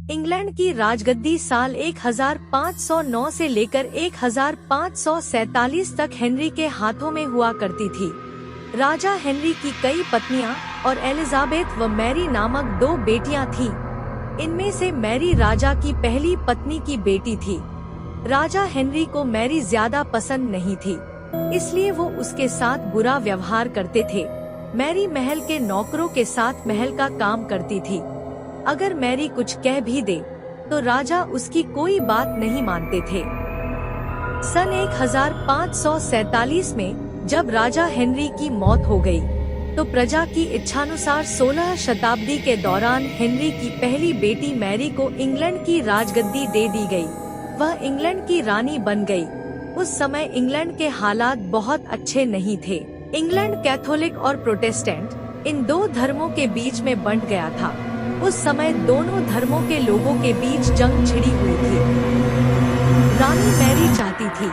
England की राजगद्दी साल 1509 से लेकर 1547 तक हेनरी के हाथों में हुआ करती थी। राजा हेनरी की कई पत्नियां और एलिजाबेथ व मैरी नामक 2 बेटियां थीं। इनमें से मैरी राजा की पहली पत्नी की बेटी थी। राजा हेनरी को मैरी ज्यादा पसंद नहीं थी, इसलिए वो उसके साथ बुरा व्यवहार करते थे। मैरी महल के नौकरों के साथ महल का काम करती थी। अगर मैरी कुछ कह भी दे तो राजा उसकी कोई बात नहीं मानते थे। सन 1547 में जब राजा हेनरी की मौत हो गई, तो प्रजा की इच्छानुसार 16 शताब्दी के दौरान हेनरी की पहली बेटी मैरी को इंग्लैंड की राजगद्दी दे दी गई। वह इंग्लैंड की रानी बन गई। उस समय इंग्लैंड के हालात बहुत अच्छे नहीं थे। इंग्लैंड कैथोलिक और प्रोटेस्टेंट इन 2 धर्मों के बीच में बंट गया था। उस समय दोनों धर्मों के लोगों के बीच जंग छिड़ी हुई थी। रानी मैरी चाहती थी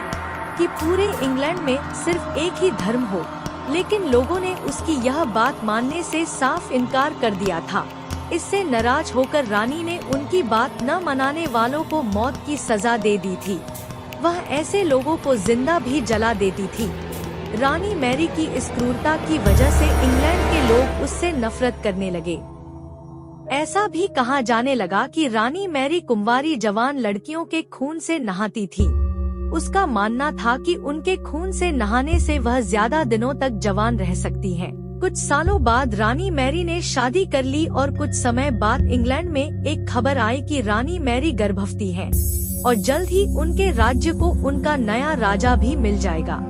कि पूरे इंग्लैंड में सिर्फ एक ही धर्म हो, लेकिन लोगों ने उसकी यह बात मानने से साफ इनकार कर दिया था। इससे नाराज होकर रानी ने उनकी बात न मनाने वालों को मौत की सजा दे दी थी। वह ऐसे लोगों को जिंदा भी जला देती थी। रानी मैरी की इस क्रूरता की वजह से इंग्लैंड के लोग उससे नफरत करने लगे। ऐसा भी कहा जाने लगा कि रानी मैरी कुंवारी जवान लड़कियों के खून से नहाती थी। उसका मानना था कि उनके खून से नहाने से वह ज्यादा दिनों तक जवान रह सकती हैं। कुछ सालों बाद रानी मैरी ने शादी कर ली और कुछ समय बाद इंग्लैंड में एक खबर आई कि रानी मैरी गर्भवती है और जल्द ही उनके राज्य को उनका नया राजा भी मिल जाएगा।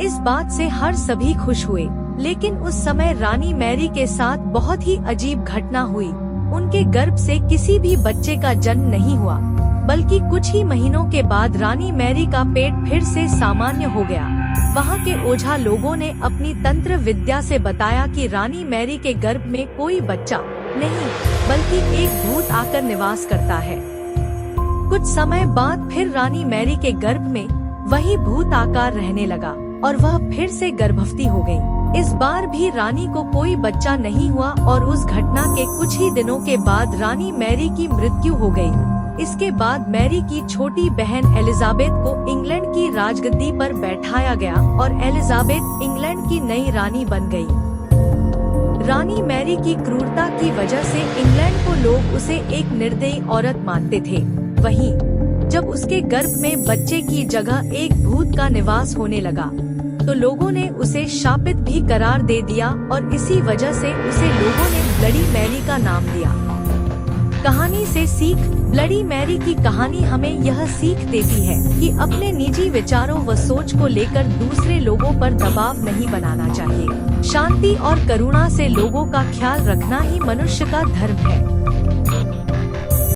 इस बात से हर सभी खुश हुए, लेकिन उस समय रानी मैरी के साथ बहुत ही अजीब घटना हुई। उनके गर्भ से किसी भी बच्चे का जन्म नहीं हुआ, बल्कि कुछ ही महीनों के बाद रानी मैरी का पेट फिर से सामान्य हो गया। वहाँ के ओझा लोगों ने अपनी तंत्र विद्या से बताया कि रानी मैरी के गर्भ में कोई बच्चा नहीं, बल्कि एक भूत आकर निवास करता है। कुछ समय बाद फिर रानी मैरी के गर्भ में वही भूत आकार रहने लगा और वह फिर से गर्भवती हो गई। इस बार भी रानी को कोई बच्चा नहीं हुआ और उस घटना के कुछ ही दिनों के बाद रानी मैरी की मृत्यु हो गई। इसके बाद मैरी की छोटी बहन एलिजाबेथ को इंग्लैंड की राजगद्दी पर बैठाया गया और एलिजाबेथ इंग्लैंड की नई रानी बन गई। रानी मैरी की क्रूरता की वजह से इंग्लैंड को लोग उसे एक निर्दयी औरत मानते थे। वहीं जब उसके गर्भ में बच्चे की जगह एक भूत का निवास होने लगा, तो लोगों ने उसे शापित भी करार दे दिया और इसी वजह से उसे लोगों ने ब्लडी मैरी का नाम दिया। कहानी से सीख। ब्लडी मैरी की कहानी हमें यह सीख देती है कि अपने निजी विचारों व सोच को लेकर दूसरे लोगों पर दबाव नहीं बनाना चाहिए। शांति और करुणा से लोगों का ख्याल रखना ही मनुष्य का धर्म है।